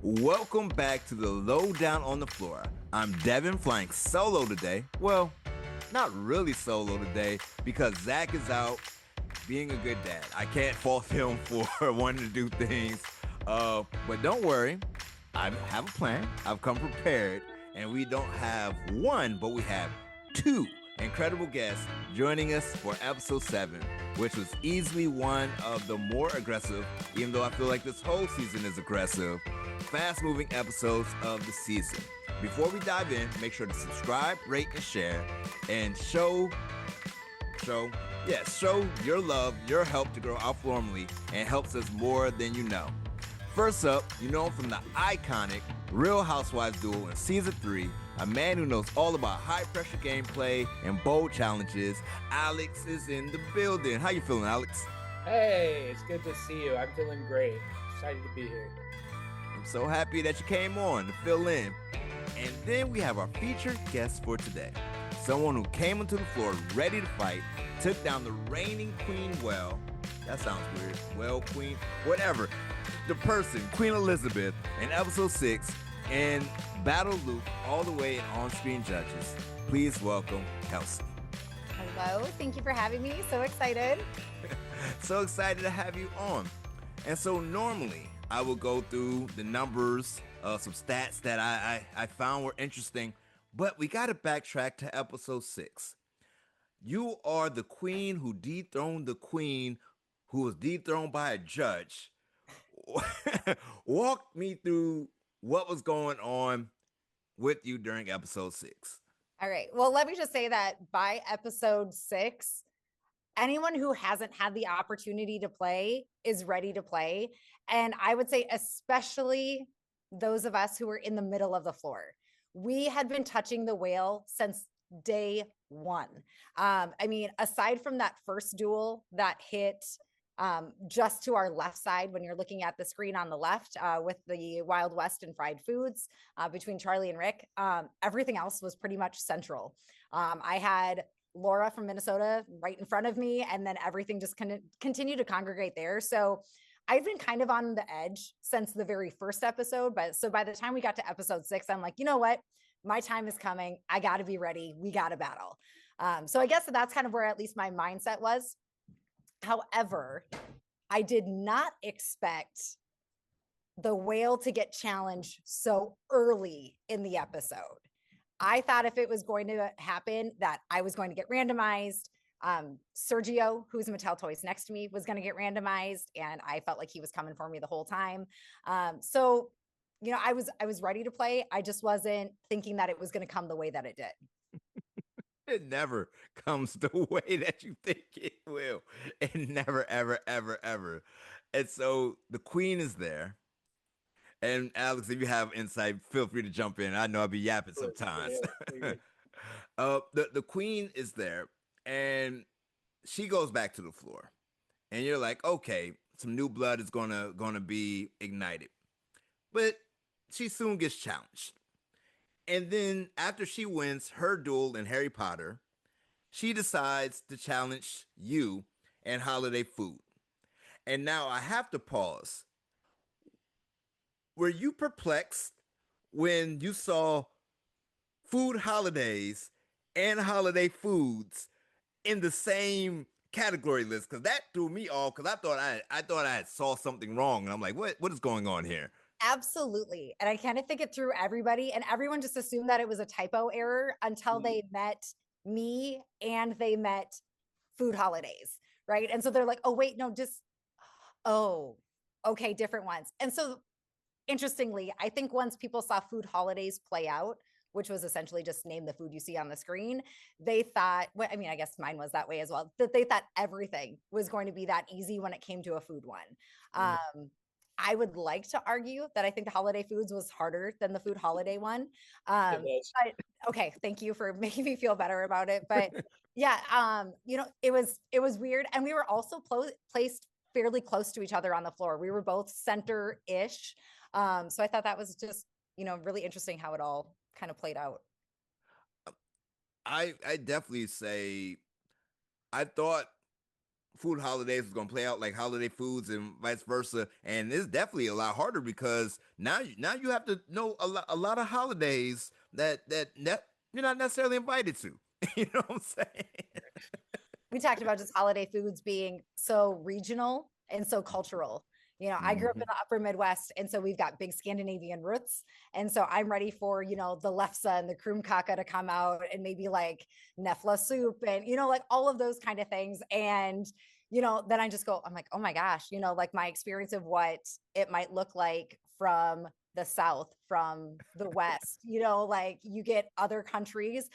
Welcome back to the Lowdown on the Floor. I'm Devin flying solo today. Well, not really solo today because Zach is out being a good dad. I can't fault him for wanting to do things. But don't worry, I have a plan. I've come prepared, and we don't have one, but we have two incredible guests joining us for episode 7, which was easily one of the more aggressive, even though I feel like this whole season is aggressive, fast-moving episodes of the season. Before we dive in, make sure to subscribe, rate, and share, and show your love, your help to grow our family, and helps us more than you know. First up, you know him from the iconic Real Housewives duel in season 3, a man who knows all about high-pressure gameplay and bold challenges. Alex is in the building. How you feeling, Alex? Hey, it's good to see you. I'm feeling great. Excited to be here. I'm so happy that you came on to fill in. And then we have our featured guest for today. Someone who came onto the floor ready to fight, took down the reigning queen, that sounds weird, queen, whatever. The person, Queen Elizabeth, in episode 6, and battled Luke all the way in on-screen judges. Please welcome Kelsey. Hello, thank you for having me. So excited. So excited to have you on. And so normally I will go through the numbers, some stats that I found were interesting, but we got to backtrack to episode 6. You are the queen who dethroned the queen who was dethroned by a judge. Walk me through what was going on with you during episode 6. All right. Well, let me just say that by episode 6, anyone who hasn't had the opportunity to play is ready to play. And I would say, especially those of us who were in the middle of the floor, we had been touching the whale since day 1. I mean, aside from that first duel that hit just to our left side, when you're looking at the screen on the left with the Wild West and fried foods between Charlie and Rick, everything else was pretty much central. I had Laura from Minnesota right in front of me, and then everything just continued to congregate there. So I've been kind of on the edge since the very first episode. But so by the time we got to episode 6, I'm like, you know what? My time is coming. I got to be ready. We got to battle. So I guess that's kind of where at least my mindset was. However, I did not expect the whale to get challenged so early in the episode. I thought if it was going to happen that I was going to get randomized. Sergio, who's Mattel Toys next to me, was going to get randomized, and I felt like he was coming for me the whole time. So, you know, I was ready to play. I just wasn't thinking that it was going to come the way that it did. It never comes the way that you think it will. It never, ever, ever, ever. And so the queen is there. And Alex, if you have insight, feel free to jump in. I know I'll be yapping sometimes. The queen is there, and she goes back to the floor. And you're like, okay, some new blood is gonna be ignited. But she soon gets challenged. And then after she wins her duel in Harry Potter, she decides to challenge you and holiday food. And now I have to pause. Were you perplexed when you saw food holidays and holiday foods in the same category list? Because that threw me off. Because I thought I had saw something wrong, and I'm like, what is going on here? Absolutely. And I kind of think it through everybody, and everyone just assumed that it was a typo error until they met me and they met food holidays, right? And so they're like, oh, wait, no, oh, okay, different ones. And so interestingly, I think once people saw food holidays play out, which was essentially just name the food you see on the screen, they thought, well, I mean, I guess mine was that way as well, that they thought everything was going to be that easy when it came to a food one. I would like to argue that I think the holiday foods was harder than the food holiday one. But, okay, thank you for making me feel better about it. But yeah, you know, it was weird. And we were also placed fairly close to each other on the floor. We were both center-ish. So I thought that was just, you know, really interesting how it all kind of played out. I definitely say I thought food holidays was gonna play out like holiday foods and vice versa. And it's definitely a lot harder because now you have to know a lot of holidays that you're not necessarily invited to. You know what I'm saying? We talked about just holiday foods being so regional and so cultural. I grew up in Mhm. the upper Midwest, and so we've got big Scandinavian roots. And so I'm ready for, the lefse and the krumkaka to come out and maybe like nefla soup and, like all of those kind of things. And, then I'm like, oh my gosh, like my experience of what it might look like from the South, from the West, like you get other countries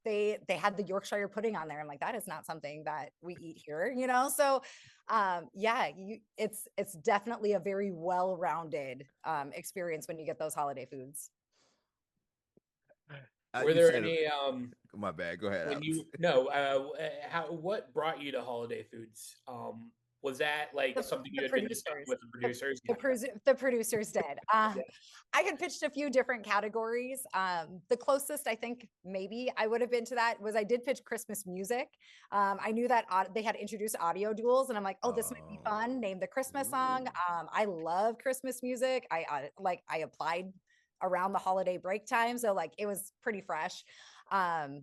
they had the Yorkshire pudding on there. I'm like, that is not something that we eat here, So yeah, it's definitely a very well-rounded experience when you get those holiday foods. Were You there said any my bad. Go ahead, when Alex. you no how what brought you to holiday foods? Was that like something you The had been discussing producers, with the producers? the, Yeah. the producers did. Yeah. I had pitched a few different categories. The closest I think maybe I would have been to that was I did pitch Christmas music. I knew that they had introduced audio duels, and I'm like, oh, this might be Oh, fun. Name the Christmas song. ooh. I love Christmas music. I applied around the holiday break time, so like it was pretty fresh. Um,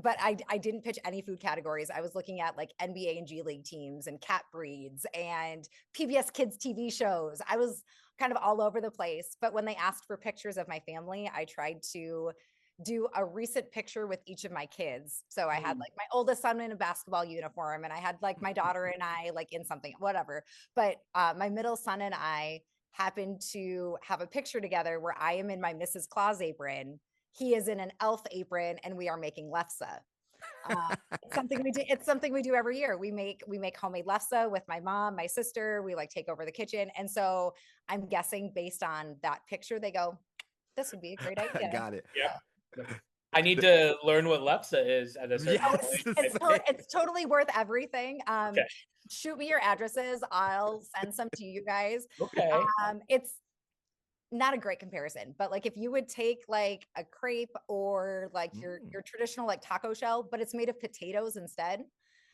but I didn't pitch any food categories. I was looking at like NBA and G League teams and cat breeds and PBS Kids TV shows. I was kind of all over the place. But when they asked for pictures of my family, I tried to do a recent picture with each of my kids. So I had Mm. like my oldest son in a basketball uniform, and I had like my daughter and I like in something, whatever. But my middle son and I happened to have a picture together where I am in my Mrs. Claus apron. He is in an elf apron, and we are making lefse. It's something we do. It's something we do every year. We make homemade lefse with my mom, my sister. We like take over the kitchen, and so I'm guessing based on that picture, they go, "This would be a great I idea." got it. Yep. Yeah. Yep. I need to learn what lepsa is at a certain Oh, Yes, point. the it's same. it's totally worth everything. Okay. Shoot me your addresses. I'll send some to you guys. Okay. It's not a great comparison, but like if you would take like a crepe or like your Mm. your traditional like taco shell, but it's made of potatoes instead.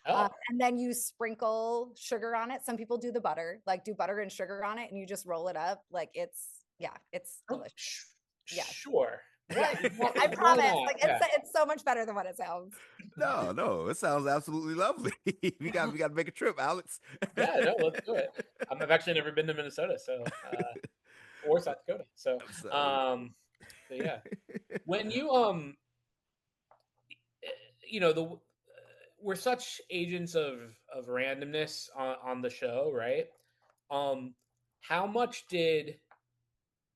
Oh. And then you sprinkle sugar on it. Some people do the butter, like do butter and sugar on it, and you just roll it up. Like it's Oh, delicious. Yeah, sure. yeah. I Why promise. not? Like Yeah. it's so much better than what it sounds. No, it sounds absolutely lovely. we got to make a trip, Alex. Yeah, no, let's do it. I've actually never been to Minnesota, so or South Dakota. So, So yeah. When you the we're such agents of randomness on the show, right? Um, how much did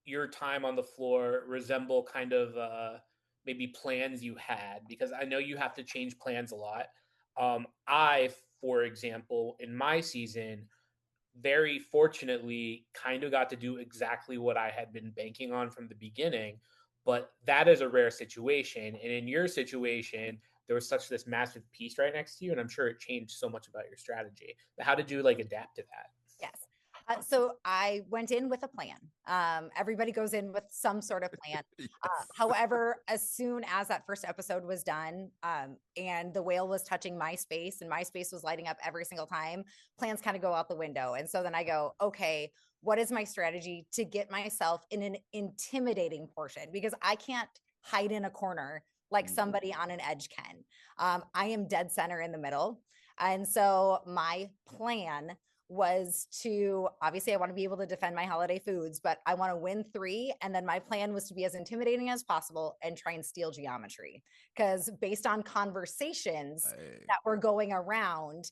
your time on the floor resemble kind of maybe plans you had? Because I know you have to change plans a lot. I, for example, in my season, very fortunately kind of got to do exactly what I had been banking on from the beginning. But that is a rare situation. And in your situation, there was such this massive piece right next to you. And I'm sure it changed so much about your strategy. But how did you like adapt to that? Yes. So I went in with a plan. Everybody goes in with some sort of plan. yes. However, as soon as that first episode was done, and the whale was touching my space and my space was lighting up every single time, plans kind of go out the window. And so then I go, okay, what is my strategy to get myself in an intimidating portion? Because I can't hide in a corner like somebody on an edge can. I am dead center in the middle. And so my plan was to obviously I want to be able to defend my holiday foods, but I want to win 3. And then my plan was to be as intimidating as possible and try and steal geometry. Because based on conversations Hey. that were going around,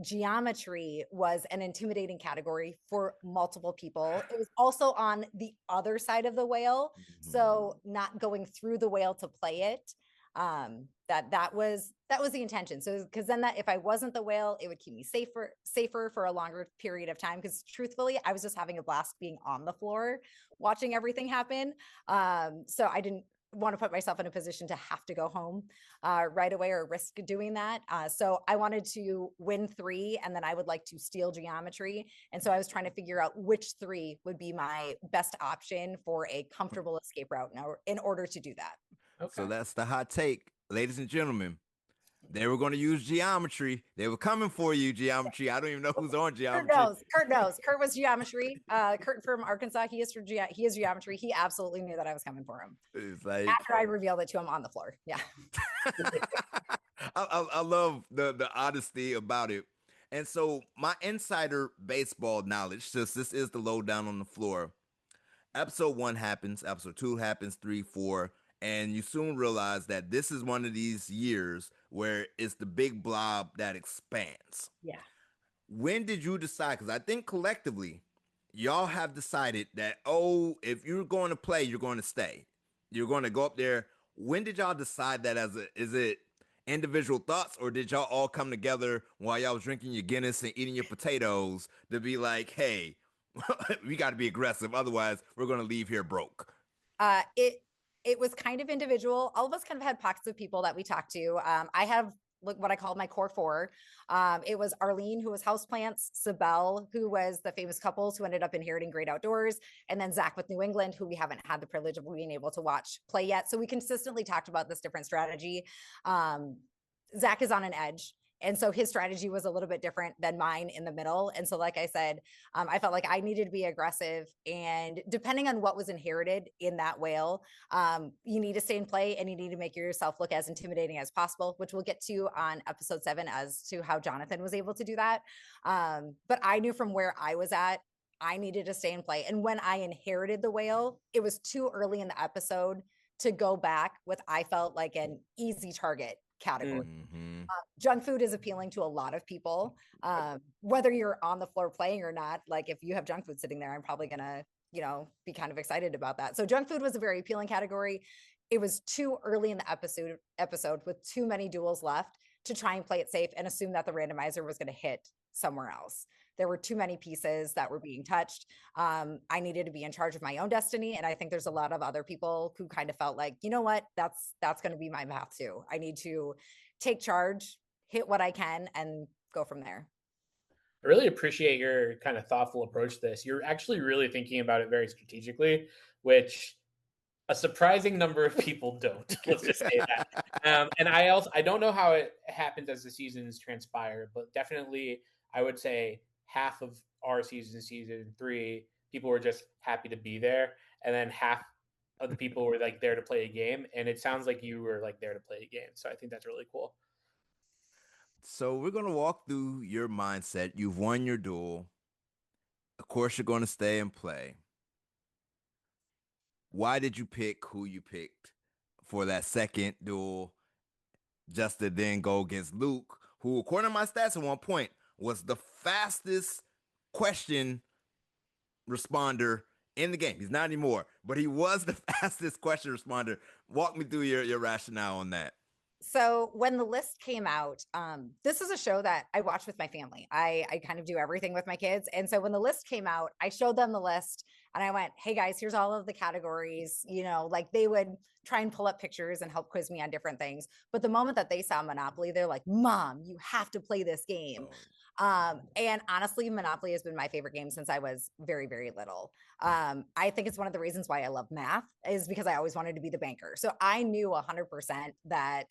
geometry was an intimidating category for multiple people. It was also on the other side of the whale. So not going through the whale to play it that was the intention. So because then that if I wasn't the whale, it would keep me safer for a longer period of time. Because truthfully, I was just having a blast being on the floor, watching everything happen. So I didn't want to put myself in a position to have to go home right away or risk doing that. So I wanted to win 3, and then I would like to steal geometry. And so I was trying to figure out which 3 would be my best option for a comfortable escape route in order to do that. So Okay. that's the hot take, ladies and gentlemen. They were going to use geometry. They were coming for you, geometry. I don't even know who's on Kurt geometry. knows. Kurt knows. Kurt was geometry. Kurt from Arkansas. He is geometry. He absolutely knew that I was coming for him. It's like After I revealed it to him on the floor. Yeah. I love the honesty about it. And so my insider baseball knowledge, since this is the lowdown on the floor, episode 1 happens, episode 2 happens, 3, 4, and you soon realize that this is one of these years where it's the big blob that expands. Yeah. When did you decide? Because I think collectively, y'all have decided that, oh, if you're going to play, you're going to stay. You're going to go up there. When did y'all decide that is it individual thoughts, or did y'all all come together while y'all was drinking your Guinness and eating your potatoes to be like, hey, we got to be aggressive, otherwise we're going to leave here broke? It was kind of individual. All of us kind of had pockets of people that we talked to. I have what I call my core 4. It was Arlene, who was houseplants, Sibel, who was the famous couples who ended up inheriting Great Outdoors, and then Zach with New England, who we haven't had the privilege of being able to watch play yet. So we consistently talked about this different strategy. Zach is on an edge. And so his strategy was a little bit different than mine in the middle. And so, like I said, I felt like I needed to be aggressive. And depending on what was inherited in that whale, you need to stay in play and you need to make yourself look as intimidating as possible, which we'll get to on episode 7 as to how Jonathan was able to do that. But I knew from where I was at, I needed to stay in play. And when I inherited the whale, it was too early in the episode to go back with, I felt like, an easy target category. Mm-hmm. Junk food is appealing to a lot of people, whether you're on the floor playing or not. Like, if you have junk food sitting there, I'm probably gonna, be kind of excited about that. So junk food was a very appealing category. It was too early in the episode with too many duels left to try and play it safe and assume that the randomizer was going to hit somewhere else. There were too many pieces that were being touched. I needed to be in charge of my own destiny. And I think there's a lot of other people who kind of felt like, you know what, that's going to be my path too. I need to take charge, hit what I can, and go from there. I really appreciate your kind of thoughtful approach to this. You're actually really thinking about it very strategically, which a surprising number of people don't. Let's just say that. And I don't know how it happens as the seasons transpire, but definitely I would say half of our season 3, people were just happy to be there, and then half of the people were like there to play a game. And it sounds like you were like there to play a game. So I think that's really cool. So we're going to walk through your mindset. You've won your duel. Of course, you're going to stay and play. Why did you pick who you picked for that second duel, just to then go against Luke, who, according to my stats at one point, was the fastest question responder in the game? He's not anymore, but he was the fastest question responder. Walk me through your rationale on that. So when the list came out, this is a show that I watch with my family. I kind of do everything with my kids. And so when the list came out, I showed them the list and I went, hey guys, here's all of the categories. Like, they would try and pull up pictures and help quiz me on different things. But the moment that they saw Monopoly, they're like, Mom, you have to play this game. And honestly, Monopoly has been my favorite game since I was very, very little. I think it's one of the reasons why I love math, is because I always wanted to be the banker. So I knew 100% that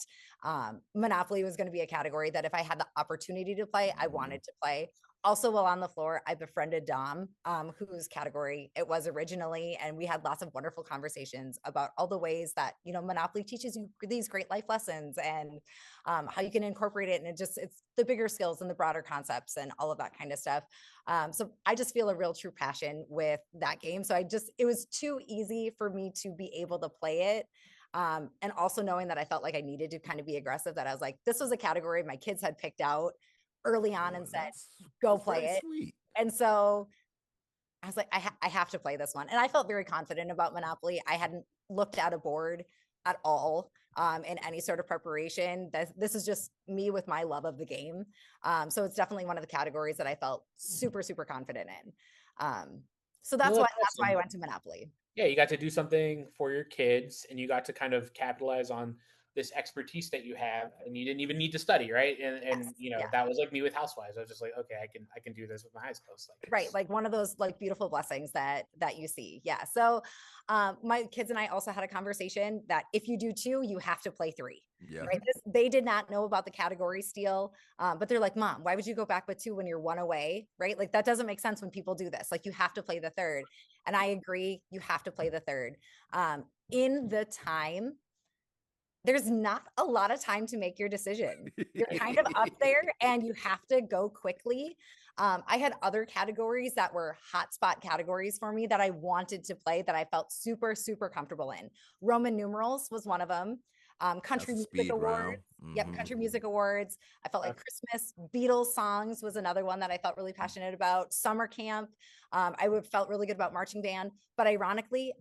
Monopoly was going to be a category that if I had the opportunity to play, I wanted to play. Also, while on the floor, I befriended Dom, whose category it was originally. And we had lots of wonderful conversations about all the ways that, Monopoly teaches you these great life lessons and how you can incorporate it. And it's the bigger skills and the broader concepts and all of that kind of stuff. So I just feel a real true passion with that game. So it was too easy for me to be able to play it. And also knowing that I felt like I needed to kind of be aggressive, that I was like, this was a category my kids had picked out early on and said, go play it. Sweet. And so I was like, I have to play this one. And I felt very confident about Monopoly. I hadn't looked at a board at all in any sort of preparation. This is just me with my love of the game. So it's definitely one of the categories that I felt super, super confident in. So that's why I went to Monopoly. Yeah, you got to do something for your kids and you got to kind of capitalize on this expertise that you have, and you didn't even need to study, right? And that was like me with Housewives. I was just like, okay, I can do this with my eyes closed. Right, like one of those like beautiful blessings that you see. Yeah. So My kids and I also had a conversation that if you do 2, you have to play 3. Yeah. Right. They did not know about the category steal, but they're like, Mom, why would you go back with 2 when you're 1 away? Right. Like that doesn't make sense when people do this. Like you have to play the third. And I agree. You have to play the third. In the time, there's not a lot of time to make your decision. You're kind of up there and you have to go quickly. I had other categories that were hotspot categories for me that I wanted to play that I felt super, super comfortable in. Roman numerals was one of them. Country That's a Music speed Awards. round. Yep, Country Music Awards. I felt like Okay. Christmas. Beatles songs was another one that I felt really passionate about. Summer camp. Felt really good about marching band. But ironically,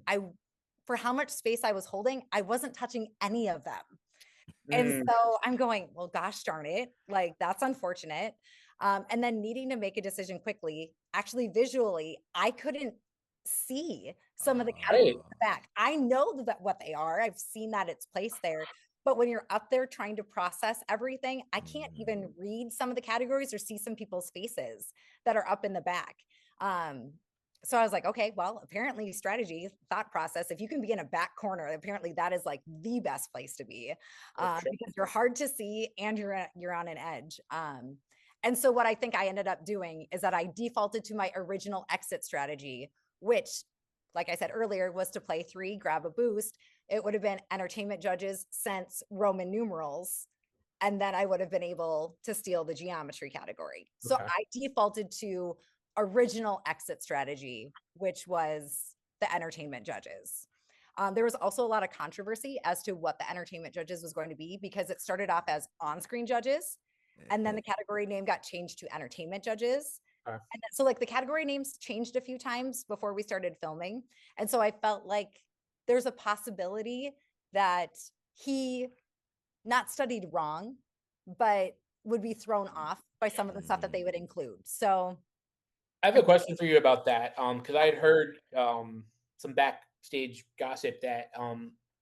for how much space I was holding, I wasn't touching any of them. And Mm, so I'm going, well, gosh darn it. Like, that's unfortunate. And then needing to make a decision quickly, actually, visually, I couldn't see some of the categories right. in the back. I know that what they are, I've seen that it's placed there. But when you're up there trying to process everything, I can't even read some of the categories or see some people's faces that are up in the back. So I was like, okay, well, apparently strategy, thought process, if you can be in a back corner, apparently that is like the best place to be, because you're hard to see and you're on an edge. And so what I think I ended up doing is that I defaulted to my original exit strategy, which, like I said earlier, was to play 3, grab a boost. It would have been entertainment judges, sense, Roman numerals, and then I would have been able to steal the geometry category. So Okay. I defaulted to original exit strategy, which was the entertainment judges. There was also a lot of controversy as to what the entertainment judges was going to be because it started off as on-screen judges, and then the category name got changed to entertainment judges. Okay. And so like the category names changed a few times before we started filming. And so I felt like there's a possibility that he not studied wrong, but would be thrown off by some of the stuff that they would include. So I have a question for you about that. Because I had heard some backstage gossip that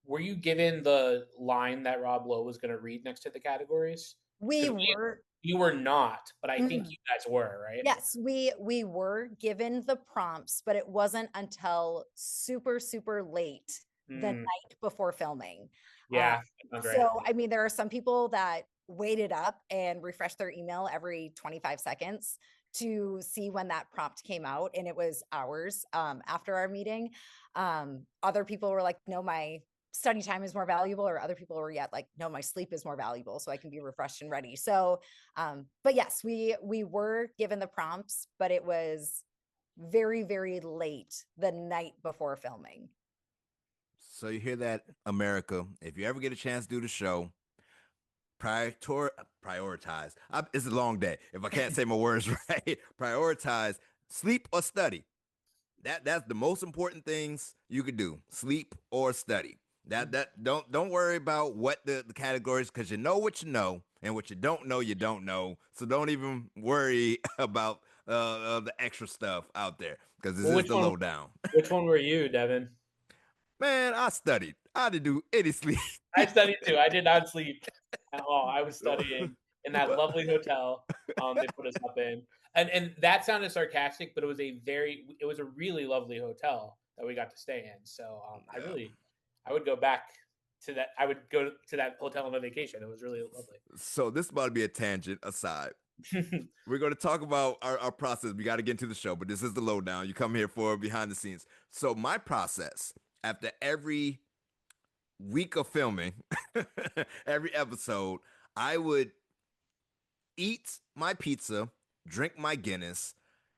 were you given the line that Rob Lowe was going to read next to the categories? we Because were you were not, but I think mhm. you guys were, right? Yes, we were given the prompts, but it wasn't until super, super late the Mm, night before filming. Uh, yeah, that sounds right. so, I mean, there are some people that waited up and refreshed their email every 25 seconds to see when that prompt came out, and it was hours after our meeting. Other people were like, no, my study time is more valuable, or other people were yet like, no, my sleep is more valuable, so I can be refreshed and ready. So but yes, we were given the prompts, but it was very, very late the night before filming. So you hear that, America? If you ever get a chance to do the show, prioritize. It's a long day. If I can't say my words right, prioritize sleep or study. That's the most important things you could do: sleep or study. That don't worry about what the categories, because you know what you know, and what you don't know. So don't even worry about the extra stuff out there, because this Well, is the lowdown. which one were you, Devin? Man, I studied. I didn't do any sleep. I studied too. I did not sleep at all. I was studying in that lovely hotel they put us up in. And that sounded sarcastic, but it was a really lovely hotel that we got to stay in. So Yeah. I would go back to that. I would go to that hotel on a vacation. It was really lovely. So this is about to be a tangent aside. We're going to talk about our process. We got to get into the show, but this is the lowdown. You come here for behind the scenes. So my process after every week of filming, every episode, I would eat my pizza, drink my Guinness,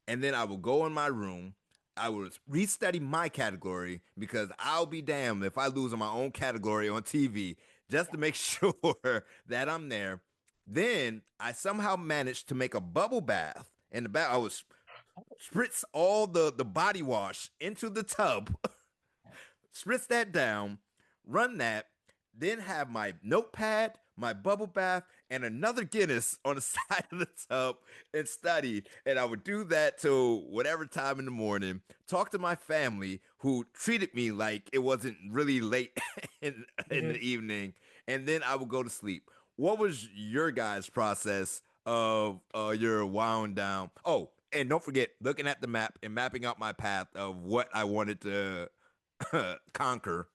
and then I would go in my room. I would restudy my category, because I'll be damned if I lose in my own category on TV, just to make sure that I'm there. Then I somehow managed to make a bubble bath in the bath. I was spritz all the body wash into the tub, spritz that down, run that, then have my notepad, my bubble bath, and another Guinness on the side of the tub and study. And I would do that till whatever time in the morning, talk to my family, who treated me like it wasn't really late in the Mhm. evening, and then I would go to sleep. What was your guys' process of your wound down? Oh, and don't forget looking at the map and mapping out my path of what I wanted to conquer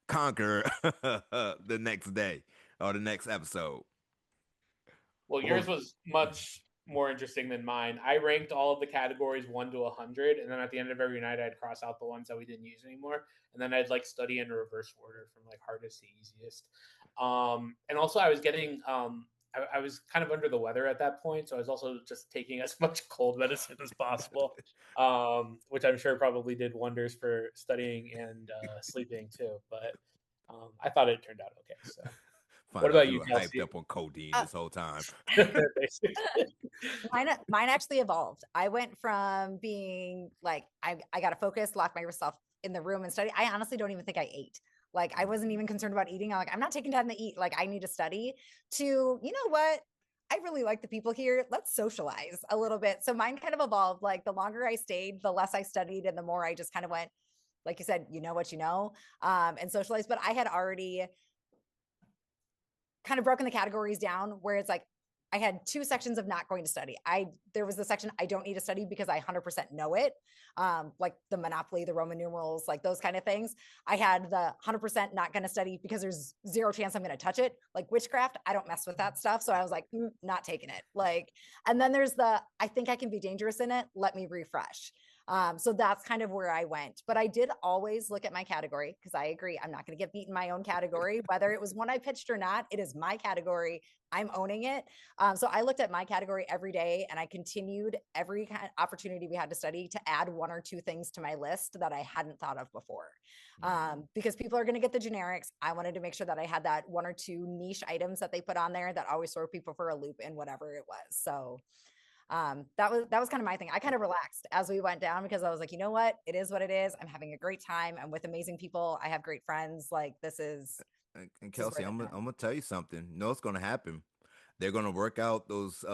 the next day or the next episode. Well, yours was much more interesting than mine. I ranked all of the categories 1 to 100, and then at the end of every night, I'd cross out the ones that we didn't use anymore, and then I'd like study in reverse order from like hardest to easiest. And also, I was getting I was kind of under the weather at that point, so I was also just taking as much cold medicine as possible, which I'm sure probably did wonders for studying and sleeping too. But I thought it turned out okay. So. What Find out about you you, were hyped Kelsey? up on codeine this whole time. Mine actually evolved. I went from being like, I got to focus, lock myself in the room and study. I honestly don't even think I ate. Like, I wasn't even concerned about eating. I'm like, I'm not taking time to eat. Like, I need to study. To, you know what? I really like the people here. Let's socialize a little bit. So mine kind of evolved. Like, the longer I stayed, the less I studied, and the more I just kind of went, like you said, you know what you know, and socialized. But I had already kind of broken the categories down where it's like I had two sections of not going to study. There was the section I don't need to study because I 100% know it, like the Monopoly, the Roman numerals, like those kind of things. I had the 100% not going to study because there's zero chance I'm going to touch it, like witchcraft. I don't mess with that stuff, so I was like, not taking it. Like, and then there's the I think I can be dangerous in it. Let me refresh. So that's kind of where I went. But I did always look at my category because I agree, I'm not going to get beat in my own category, whether it was one I pitched or not. It is my category. I'm owning it. So I looked at my category every day, and I continued every kind of opportunity we had to study to add one or two things to my list that I hadn't thought of before. Because people are going to get the generics. I wanted to make sure that I had that one or two niche items that they put on there that always throw people for a loop in whatever it was. So that was kind of my thing. I kind of relaxed as we went down because I was like, you know what, it is what it is. I'm having a great time. I'm with amazing people. I have great friends. Like, this is. And Kelsey, I'm gonna tell you something. You know what's gonna happen? They're gonna work out those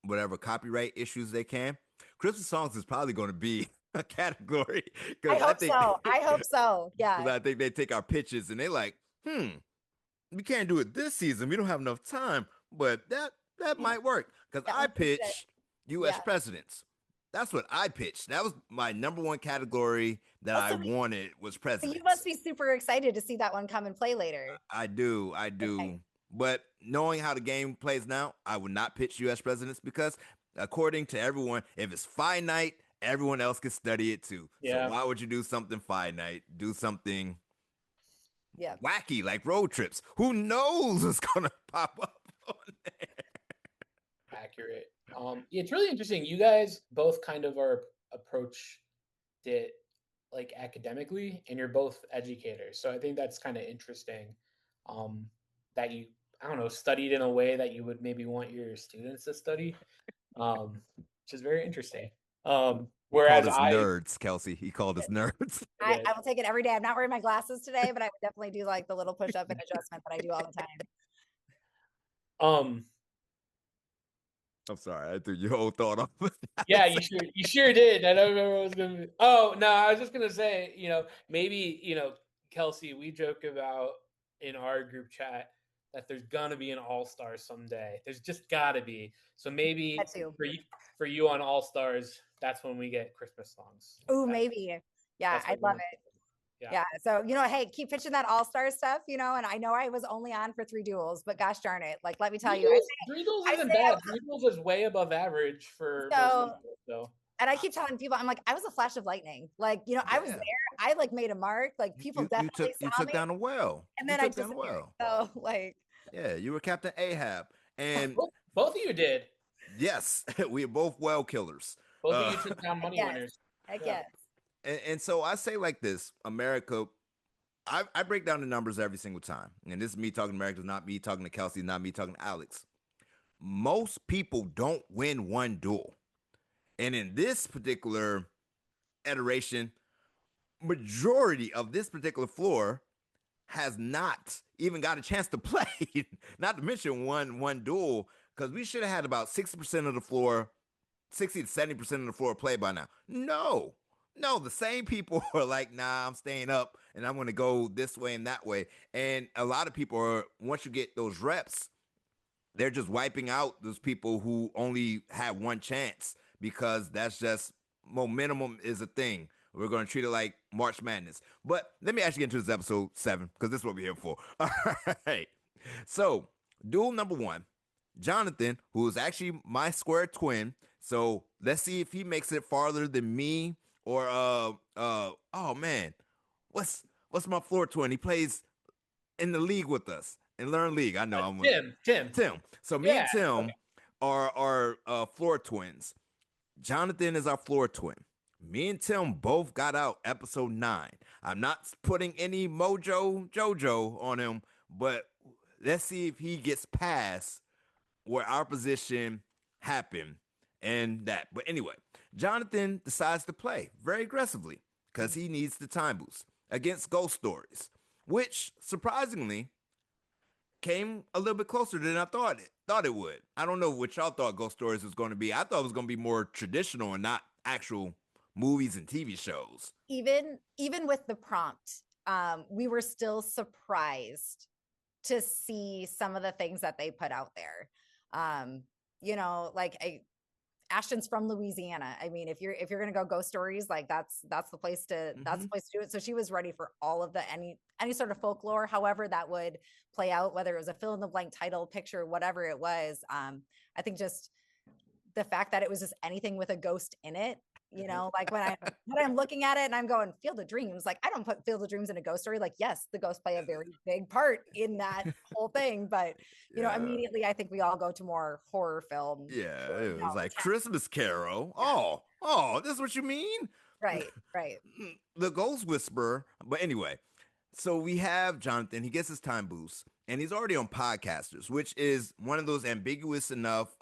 whatever copyright issues they can. Christmas songs is probably gonna be a category I because hope so. I hope so. because Yeah. I think they take our pitches and they like, we can't do it this season. We don't have enough time, but that might work because That I one could fit. pitched U.S. Yeah. presidents. That's what I pitched. That was my number one category that I Also, wanted was you presidents. must be super excited to see that one come and play later. I do. Okay. But knowing how the game plays now, I would not pitch U.S. presidents because, according to everyone, if it's finite, everyone else can study it too. Yeah. So why would you do something finite? Do something Yeah. wacky like road trips. Who knows what's gonna pop up on there? Accurate. It's really interesting. You guys both kind of are approached it like academically, and you're both educators. So I think that's kind of interesting. That you, I don't know, studied in a way that you would maybe want your students to study, which is very interesting. He called Whereas us I, nerds, Kelsey. He called us nerds. I will take it every day. I'm not wearing my glasses today, but I would definitely do like the little push up and adjustment that I do all the time. um, I'm sorry, I threw your whole thought off. yeah, you sure did. I don't remember what I was gonna be. Oh no, I was just gonna say, maybe, Kelsey, we joke about in our group chat that there's gonna be an All Star someday. There's just gotta be. So maybe That too. for you on All Stars, that's when we get Christmas songs. Oh, maybe. Yeah, That's I'd love it. Yeah. So, hey, keep pitching that all-star stuff, and I know I was only on for 3 duels, but gosh darn it. Like, let me tell you, Three duels I isn't say I bad. Three duels is way above average for most so, people. So, and I keep telling people, I'm like, I was a flash of lightning. Like, I was Yeah. there. I like made a mark. Like, people definitely you saw took me, down a well. and then I disappeared. So, like, Yeah, you were Captain Ahab. And both of you did. yes, we are both well killers. Both of you took down money yes. winners. I guess. And so I say like this, America, I break down the numbers every single time. And this is me talking to America, not me talking to Kelsey, not me talking to Alex. Most people don't win one duel. And in this particular iteration, majority of this particular floor has not even got a chance to play. Not to mention one duel, because we should have had about 60% of the floor, 60 to 70% of the floor play by now. No, the same people are like, nah, I'm staying up and I'm going to go this way and that way. And a lot of people are, once you get those reps, they're just wiping out those people who only had one chance because that's just momentum is a thing. We're going to treat it like March Madness. But let me actually get into this episode 7 because this is what we're here for. All right. So, duel number 1. Jonathan, who is actually my square twin. So let's see if he makes it farther than me or oh man, what's my floor twin? He plays in the league with us in Learn League. I know I'm with Tim. Tim. So me and Yeah. Tim Okay. are floor twins. Jonathan is our floor twin. Me and Tim both got out episode 9. I'm not putting any JoJo on him, but let's see if he gets past where our position happened and that. But anyway, Jonathan decides to play very aggressively because he needs the time boost against Ghost Stories, which surprisingly came a little bit closer than I thought it would. I don't know what y'all thought Ghost Stories was going to be. I thought it was going to be more traditional and not actual movies and TV shows. Even with the prompt, we were still surprised to see some of the things that they put out there. Ashton's from Louisiana. I mean, if you're gonna go Ghost Stories, like that's the place to do it. So she was ready for all of the any sort of folklore, however that would play out, whether it was a fill in the blank title, picture, whatever it was. I think just the fact that it was just anything with a ghost in it. Like when I'm looking at it and I'm going Field of Dreams, like I don't put Field of Dreams in a ghost story. Like, yes, the ghosts play a very big part in that whole thing, but immediately I think we all go to more horror film. Yeah, it was like Christmas Carol. Yeah. Oh, this is what you mean? Right. The Ghost Whisperer. But anyway, so we have Jonathan. He gets his time boost, and he's already on Podcasters, which is one of those ambiguous enough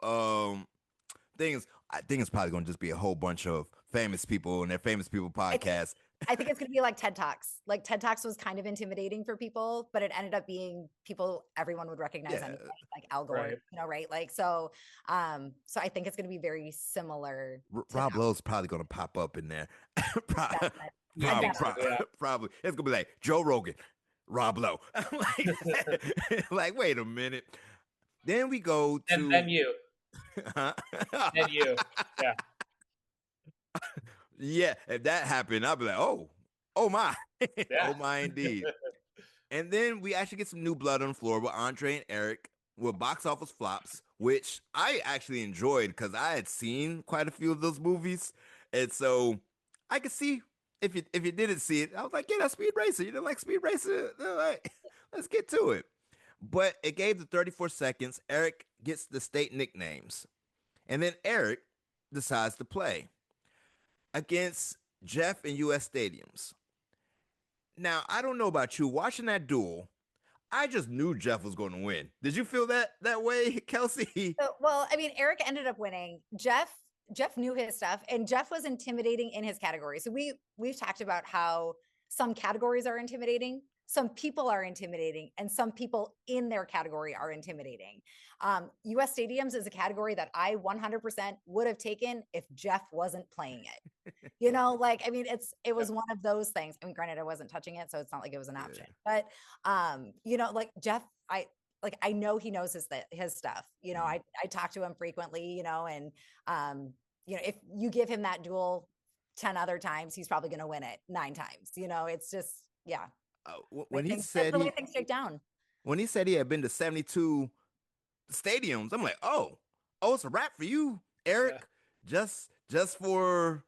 things. I think it's probably going to just be a whole bunch of famous people and their famous people podcast. I think it's going to be like TED Talks. Like TED Talks was kind of intimidating for people, but it ended up being people everyone would recognize anyway, like Al Gore, right? Like so I think it's going to be very similar. Rob Lowe's probably going to pop up in there. Probably. It's going to be like Joe Rogan, Rob Lowe. like, wait a minute. Then we go to and then you. And you. Yeah. Yeah, if that happened, I'd be like, oh my. Oh my indeed. And then we actually get some new blood on the floor with Andre and Eric with box office flops, which I actually enjoyed because I had seen quite a few of those movies. And so I could see if you didn't see it, I was like, yeah, that's Speed Racer. You didn't like Speed Racer? Like, let's get to it. But it gave the 34 seconds. Eric gets the state nicknames. And then Eric decides to play against Jeff in U.S. stadiums. Now, I don't know about you. Watching that duel, I just knew Jeff was going to win. Did you feel that way, Kelsey? Well, I mean, Eric ended up winning. Jeff knew his stuff, and Jeff was intimidating in his category. So we've talked about how some categories are intimidating, some people are intimidating, and some people in their category are intimidating. U.S. stadiums is a category that I 100% would have taken if Jeff wasn't playing it. I mean, it was one of those things. I mean, granted, I wasn't touching it, so it's not like it was an option. But like Jeff, I know he knows his stuff. I talk to him frequently. And if you give him that duel 10 other times, he's probably going to win it 9 times. It's just when he said things shake down. When he said he had been to 72 stadiums, I'm like, oh, it's a wrap for you, Eric. Yeah. Just for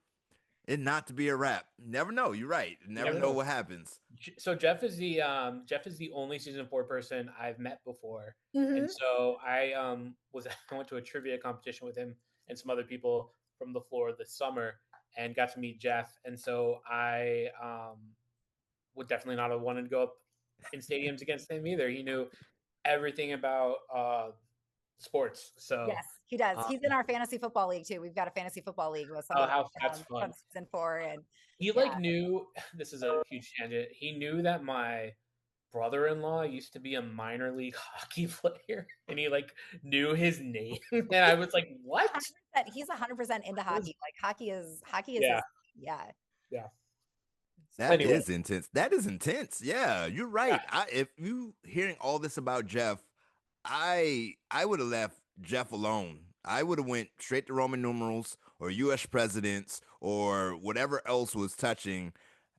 it not to be a wrap. Never know. You're right. Never know what happens. So Jeff is the only season 4 person I've met before, and so I went to a trivia competition with him and some other people from the floor this summer, and got to meet Jeff. And so I would definitely not have wanted to go up in stadiums against him either. He knew everything about sports. So yes, he does. He's in our fantasy football league too. We've got a fantasy football league with some that's fun. From season 4, and he knew. This is a huge tangent. He knew that my brother-in-law used to be a minor league hockey player, and he knew his name. And I was like, what? He's 100% into hockey. Like hockey is yeah. That is intense. That is intense. Yeah, you're right. Yeah. If you hearing all this about Jeff, I would have left Jeff alone. I would have went straight to Roman numerals or U.S. presidents or whatever else was touching.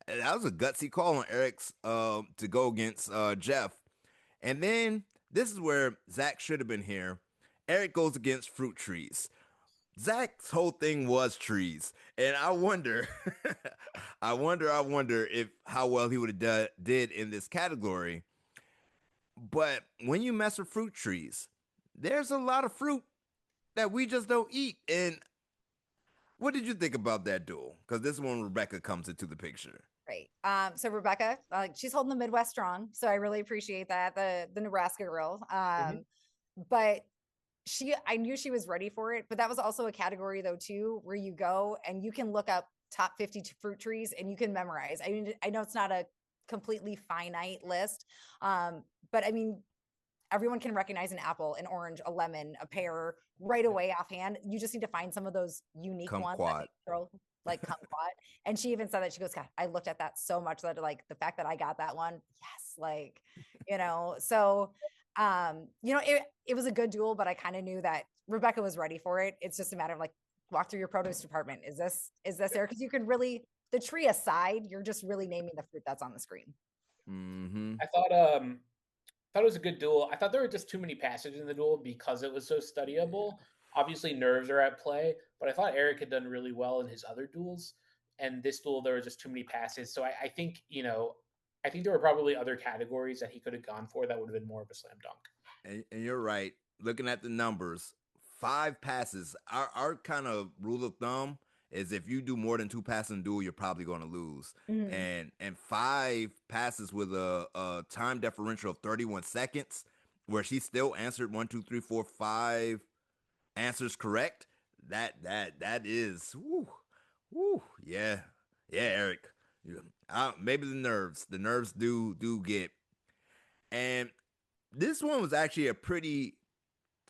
That was a gutsy call on Eric's to go against Jeff. And then this is where Zach should have been here. Eric goes against fruit trees. Zach's whole thing was trees, and I wonder, I wonder if how well he would have did in this category. But when you mess with fruit trees, there's a lot of fruit that we just don't eat. And what did you think about that duel? Because this one, Rebecca comes into the picture. Right. So Rebecca, she's holding the Midwest strong. So I really appreciate that. The Nebraska girl. But I knew she was ready for it, but that was also a category though too, where you go and you can look up top 50 fruit trees and you can memorize. I mean, I know it's not a completely finite list. But I mean, everyone can recognize an apple, an orange, a lemon, a pear right away offhand. You just need to find some of those unique ones that girl like kumquat. And she even said that she goes, God, I looked at that so much that like the fact that I got that one, yes, like, so it was a good duel, but I kind of knew that Rebecca was ready for it. It's just a matter of like, walk through your produce department. Is this there? Because you can really, the tree aside, you're just really naming the fruit that's on the screen. Mm-hmm. I thought it was a good duel. I thought there were just too many passages in the duel because it was so studyable. Obviously, nerves are at play, but I thought Eric had done really well in his other duels. And this duel, there were just too many passes. So I think, I think there were probably other categories that he could have gone for that would have been more of a slam dunk. And you're right. Looking at the numbers, 5 passes. Our kind of rule of thumb is if you do more than 2 passes in a duel, you're probably going to lose. Mm-hmm. And 5 passes with a time differential of 31 seconds, where she still answered 1, 2, 3, 4, 5 answers correct. That is, yeah, Eric. Maybe the nerves do get. And this one was actually a pretty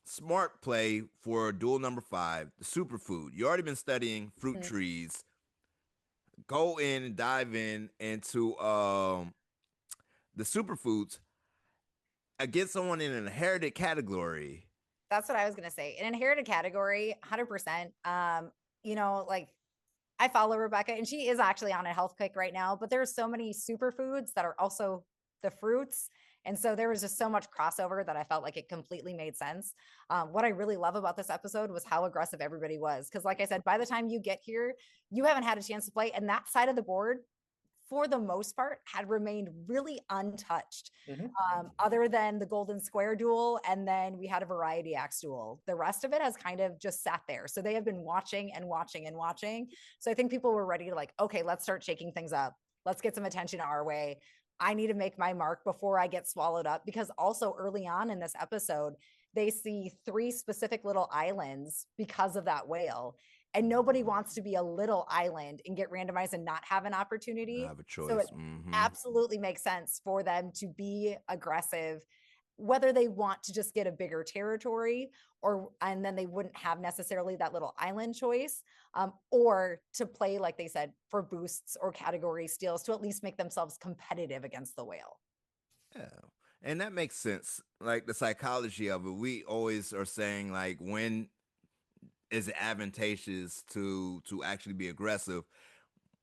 smart play for duel number 5, the superfood. You already been studying fruit trees. Go in and dive into the superfoods against someone in an inherited category. That's what I was gonna say. An inherited category, 100%. Like I follow Rebecca, and she is actually on a health kick right now. But there's so many superfoods that are also the fruits. And so there was just so much crossover that I felt like it completely made sense. What I really love about this episode was how aggressive everybody was. Because like I said, by the time you get here, you haven't had a chance to play. And that side of the board, for the most part, had remained really untouched, other than the Golden Square duel. And then we had a Variety Axe duel. The rest of it has kind of just sat there. So they have been watching and watching and watching. So I think people were ready to like, okay, let's start shaking things up. Let's get some attention our way. I need to make my mark before I get swallowed up, because also early on in this episode, they see 3 specific little islands because of that whale. And nobody wants to be a little island and get randomized and not have an opportunity. Have a choice. So it absolutely makes sense for them to be aggressive, whether they want to just get a bigger territory and then they wouldn't have necessarily that little island choice, or to play, like they said, for boosts or category steals to at least make themselves competitive against the whale. Yeah. And that makes sense. Like the psychology of it, we always are saying like, when is it advantageous to actually be aggressive?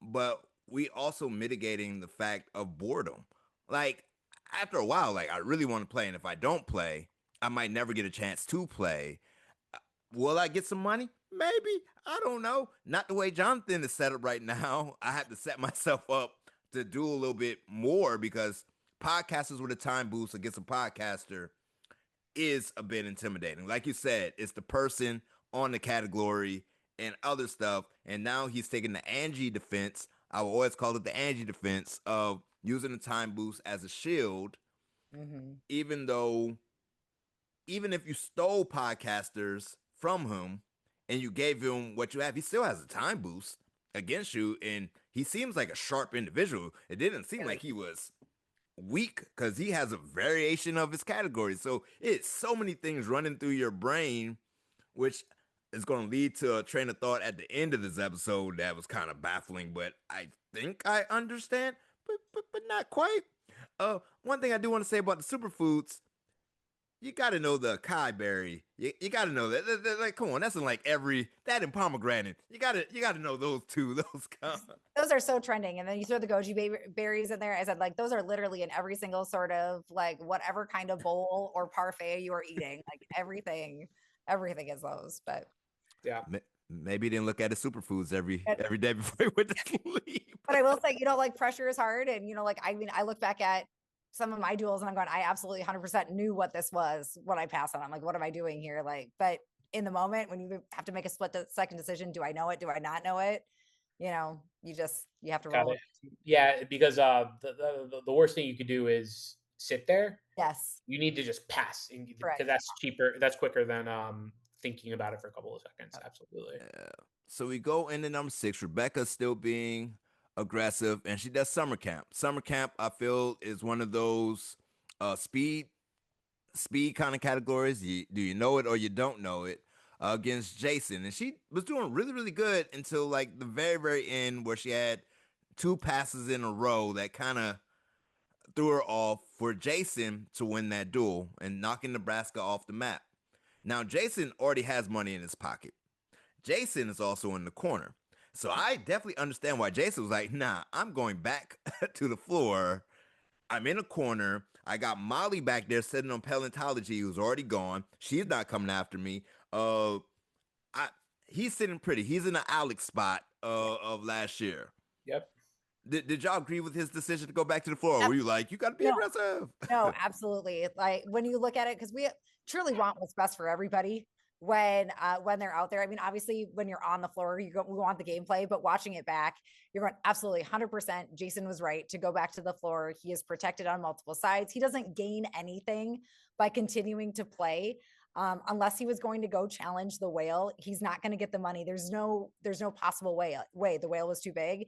But we also mitigating the fact of boredom. Like after a while, like I really want to play, and if I don't play, I might never get a chance to play. Will I get some money? Maybe. I don't know. Not the way Jonathan is set up right now. I have to set myself up to do a little bit more, because podcasters with a time boost against a podcaster is a bit intimidating. Like you said, it's the person on the category and other stuff. And now he's taking the Angie defense. I will always call it the Angie defense of using the time boost as a shield. Even if you stole podcasters from him and you gave him what you have, he still has a time boost against you. And he seems like a sharp individual. It didn't seem like he was weak, because he has a variation of his categories. So it's so many things running through your brain, which is going to lead to a train of thought at the end of this episode that was kind of baffling, but I think I understand, but not quite. One thing I do want to say about the superfoods, you got to know the Kai berry. You got to know that. Like, come on, that's in like that and pomegranate. You got to know those two. Those Those are so trending. And then you throw the berries in there. I said, like, those are literally in every single sort of like whatever kind of bowl or parfait you are eating. Like everything is those. But Yeah. maybe he didn't look at his superfoods every and, day before he went to sleep. but I will say, like pressure is hard. And, like, I mean, I look back at some of my duels and I'm going, I absolutely 100% knew what this was when I passed on. I'm like, what am I doing here? Like, but in the moment when you have to make a second decision, do I know it? Do I not know it? You have to roll. Yeah, because the worst thing you could do is sit there. Yes. You need to just pass because that's cheaper. That's quicker than thinking about it for a couple of seconds. Absolutely. Yeah. So we go into number 6. Rebecca's still being aggressive, and she does summer camp. Summer camp, I feel, is one of those speed kind of categories. Do you know it or you don't know it? Against Jason, and she was doing really, really good until like the very, very end, where she had 2 passes in a row that kind of threw her off for Jason to win that duel and knocking Nebraska off the map. Now, Jason already has money in his pocket. Jason is also in the corner. So I definitely understand why Jason was like, nah, I'm going back to the floor. I'm in a corner. I got Molly back there sitting on paleontology, who's already gone. She's not coming after me. He's sitting pretty. He's in the Alex spot of last year. Yep. Did y'all agree with his decision to go back to the floor? Or were you like, you got to be aggressive? No, absolutely. Like when you look at it, because we truly want what's best for everybody when they're out there. I mean, obviously, when you're on the floor, we want the gameplay, but watching it back, you're going absolutely 100%. Jason was right to go back to the floor. He is protected on multiple sides. He doesn't gain anything by continuing to play. Unless he was going to go challenge the whale, he's not going to get the money. There's no possible way. The whale was too big.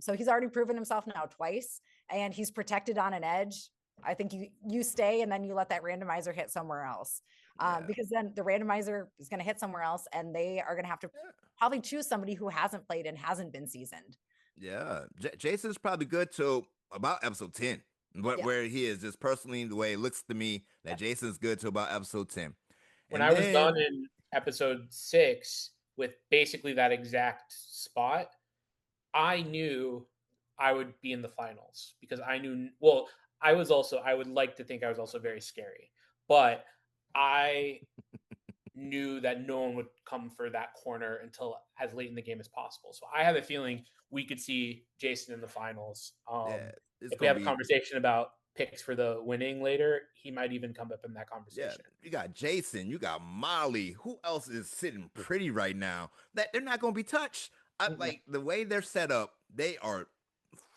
So he's already proven himself now twice, and he's protected on an edge. I think you stay and then you let that randomizer hit somewhere else. Because then the randomizer is going to hit somewhere else, and they are going to have to probably choose somebody who hasn't played and hasn't been seasoned. Yeah, Jason's probably good till about episode 10. Where he is, just personally, the way it looks to me, that Jason's good till about episode 10. When I was done in episode 6 with basically that exact spot, I knew I would be in the finals because I knew. Well, I would like to think I was also very scary, but I knew that no one would come for that corner until as late in the game as possible. So I have a feeling we could see Jason in the finals. If we have a conversation about picks for the winning later, he might even come up in that conversation. Yeah, you got Jason, you got Molly. Who else is sitting pretty right now that they're not going to be touched? Like the way they're set up, they are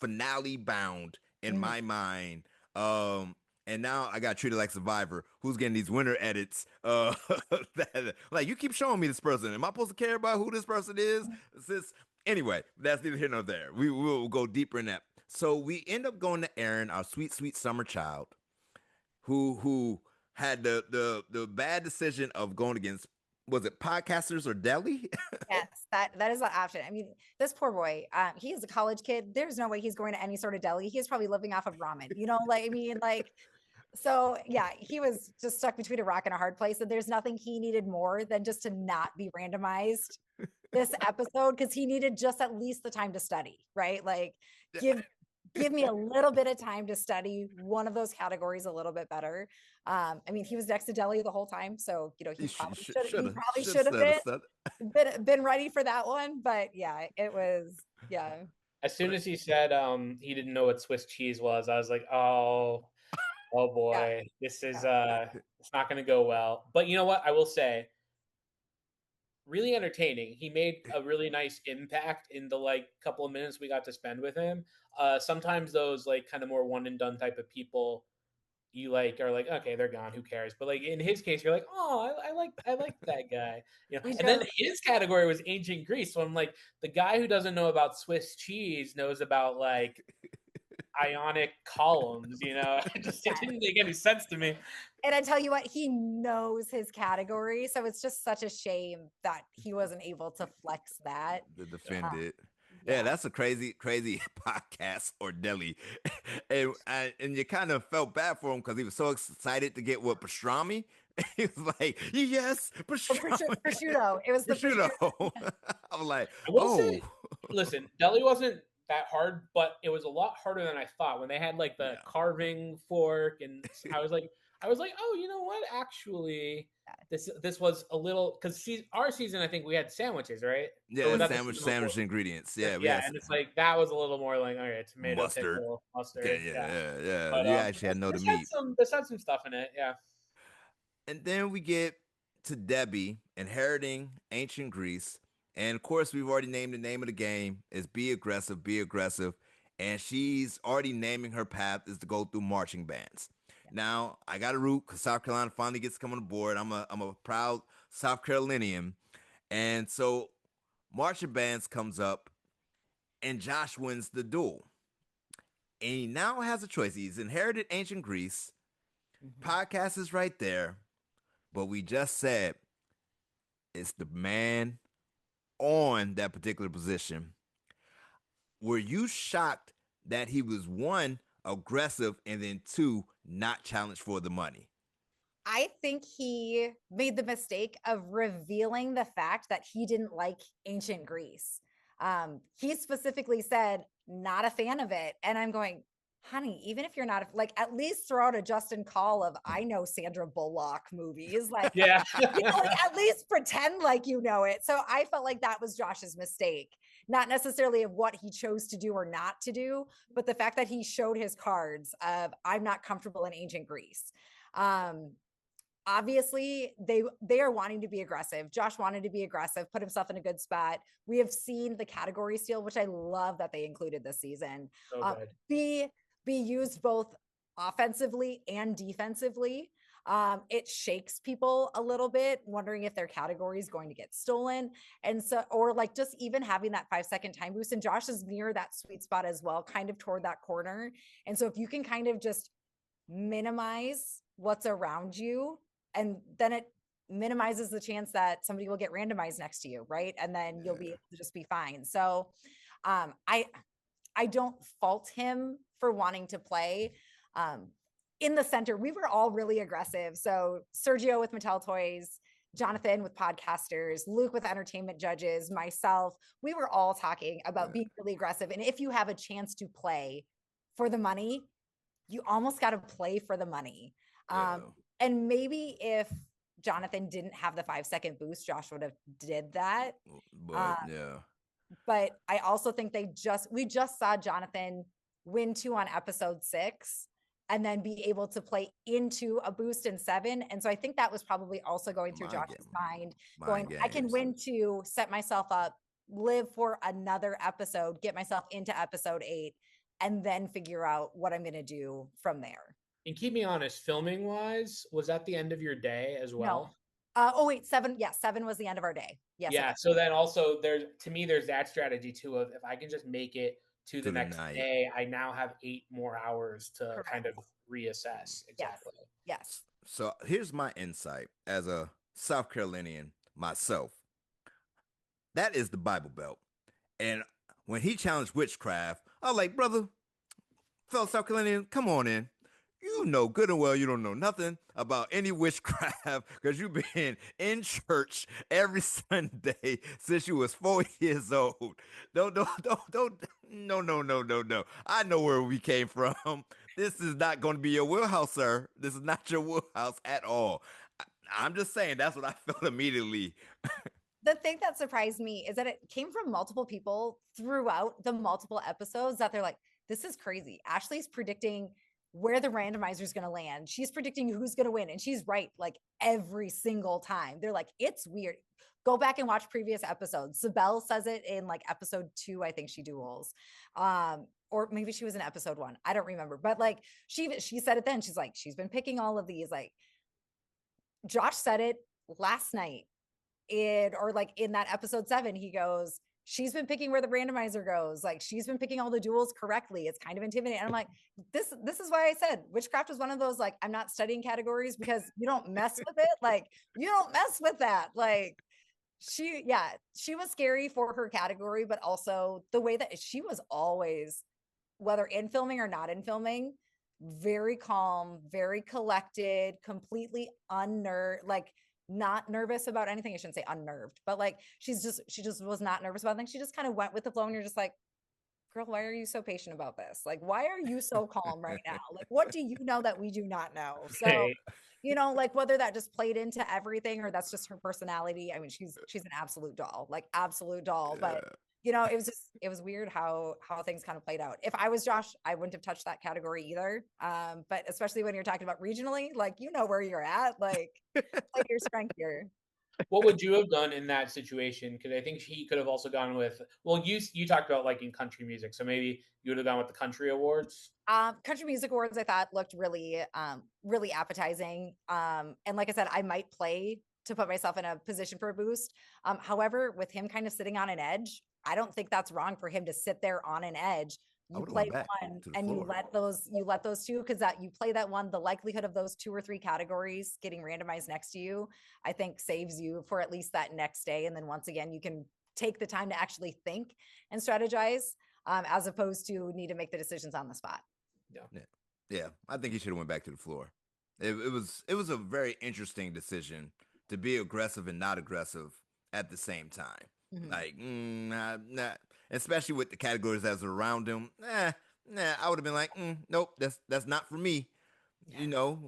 finale bound in my mind. And now I got treated like Survivor. Who's getting these winner edits? Like, you keep showing me this person. Am I supposed to care about who this person is? Anyway, that's neither here nor there. We will go deeper in that. So we end up going to Aaron, our sweet, sweet summer child, who had the bad decision of going against, was it podcasters or deli? Yes, that is an option. I mean, this poor boy, he is a college kid. There's no way he's going to any sort of deli. He's probably living off of ramen, so yeah, he was just stuck between a rock and a hard place. And there's nothing he needed more than just to not be randomized this episode, because he needed just at least the time to study, right? Like give me a little bit of time to study one of those categories a little bit better. I mean, he was next to Deli the whole time, so he probably should have been ready for that one. But yeah, it was As soon as he said he didn't know what Swiss cheese was, I was like, oh boy, this is it's not going to go well. But you know what? I will say, really entertaining. He made a really nice impact in the couple of minutes we got to spend with him. Sometimes those kind of more one and done type of people, you are like, okay, they're gone, who cares? But in his case, you're like, oh, I like that guy. And then his category was ancient Greece. So I'm like, the guy who doesn't know about Swiss cheese knows about ionic columns. It didn't make any sense to me. And I tell you what, he knows his category, so it's just such a shame that he wasn't able to flex that. To defend it. Yeah, that's a crazy, crazy podcast or deli, and you kind of felt bad for him because he was so excited to get what pastrami. He was like, "Yes, Or pastrami, prosciutto. It was the prosciutto." prosciutto. I was like, I will "Oh, say, listen, deli wasn't that hard, but it was a lot harder than I thought when they had like the yeah, carving fork, and I was like, oh, you know what? Actually, this was a little because our season, I think we had sandwiches, right? Or yeah." was that the season before? Sandwich ingredients. Yeah, we Yeah, had and it's like that was a little more like, all right, tomato, mustard. pickle, mustard, Okay, yeah. yeah. But You actually had no the meat. this had some stuff in it, yeah. And then we get to Debbie inheriting ancient Greece. And of course, we've already named the name of the game is be aggressive, be aggressive. And she's already naming her path is to go through marching bands. Now, I got to root because South Carolina finally gets to come on board. I'm a proud South Carolinian. And so marching bands comes up and Josh wins the duel. And he now has a choice. He's inherited ancient Greece. Mhm. Podcast is right there. But we just said it's the man on that particular position. Were you shocked that he was one, aggressive, and then two, not challenged for the money? I think he made the mistake of revealing the fact that he didn't like ancient Greece. He specifically said, not a fan of it. And I'm going, honey, even if you're not like, at least throw out a Justin Call of I know Sandra Bullock movies. Like, Yeah. like at least pretend like you know it. So I felt like that was Josh's mistake, not necessarily of what he chose to do or not to do, but the fact that he showed his cards of I'm not comfortable in ancient Greece. Um, Obviously they are wanting to be aggressive. Josh wanted to be aggressive, put himself in a good spot. We have seen the category steal, which I love that they included this season. So good. Be used both offensively and defensively. It shakes people a little bit, wondering if their category is going to get stolen. And so, or like just even having that 5-second time boost. And Josh is near that sweet spot as well, kind of toward that corner. And so if you can kind of just minimize what's around you, and then it minimizes the chance that somebody will get randomized next to you, right? And then you'll be able to just be fine. So I don't fault him for wanting to play. In the center, we were all really aggressive. So Sergio with Mattel Toys, Jonathan with podcasters, Luke with entertainment judges, myself, we were all talking about being really aggressive. And if you have a chance to play for the money, you almost got to play for the money. Yeah. And maybe if Jonathan didn't have the 5-second boost, Josh would have did that. But yeah. But I also think we just saw Jonathan win 2 on episode 6 and then be able to play into a boost in 7. And so I think that was probably also going through Josh's mind going, I can win 2, set myself up, live for another episode, get myself into episode 8, and then figure out what I'm going to do from there. And keep me honest, filming wise, was that the end of your day as well? No. Oh wait, 7. Yeah, 7 was the end of our day. Yes. Yeah. So then also there's that strategy too of if I can just make it to the next day, I now have 8 more hours to kind of reassess. Exactly. Yes. So here's my insight as a South Carolinian myself. That is the Bible Belt. And when he challenged witchcraft, I was like, brother, fellow South Carolinian, come on in. You know good and well you don't know nothing about any witchcraft because you've been in church every Sunday since you was 4 years old. No. I know where we came from. This is not going to be your wheelhouse, sir. This is not your wheelhouse at all. I'm just saying that's what I felt immediately. The thing that surprised me is that it came from multiple people throughout the multiple episodes that they're like, this is crazy. Ashley's predicting where the randomizer is going to land. She's predicting who's going to win. And she's right, like every single time. They're like, it's weird. Go back and watch previous episodes. Sibel says it in like episode 2, I think she duels. Or maybe she was in episode 1. I don't remember. But like she said it then. She's like, she's been picking all of these. Like Josh said it last night in that episode 7, he goes, she's been picking where the randomizer goes. Like she's been picking all the duels correctly. It's kind of intimidating. And I'm like, this is why I said witchcraft was one of those, like, I'm not studying categories because you don't mess with it. Like you don't mess with that. Like she was scary for her category, but also the way that she was always, whether in filming or not in filming, very calm, very collected, completely unnerved, like not nervous about anything. I shouldn't say unnerved, but like she just was not nervous about things. She just kind of went with the flow, and you're just like, girl, why are you so patient about this? Like, why are you so calm right now? Like, what do you know that we do not know? So, Right. like whether that just played into everything or that's just her personality. I mean, she's an absolute doll, like absolute doll. But Yeah. it was weird how things kind of played out. If I was Josh, I wouldn't have touched that category either. But especially when you're talking about regionally, like where you're at, like play your strength here. What would you have done in that situation? Because I think he could have also gone with. Well, you talked about liking country music, so maybe you would have gone with the country awards. Country music awards I thought looked really appetizing. And like I said, I might play to put myself in a position for a boost. However, with him kind of sitting on an edge, I don't think that's wrong for him to sit there on an edge. I You would have play went back one to the and floor. you let those two, because that you play that one, the likelihood of those two or three categories getting randomized next to you, I think saves you for at least that next day. And then once again, you can take the time to actually think and strategize, as opposed to need to make the decisions on the spot. Yeah. Yeah, yeah. I think he should have went back to the floor. It was a very interesting decision to be aggressive and not aggressive at the same time. Mhm. Like, nah, especially with the categories that was around him. Nah. I would have been like, nope, that's not for me. Yeah. You know,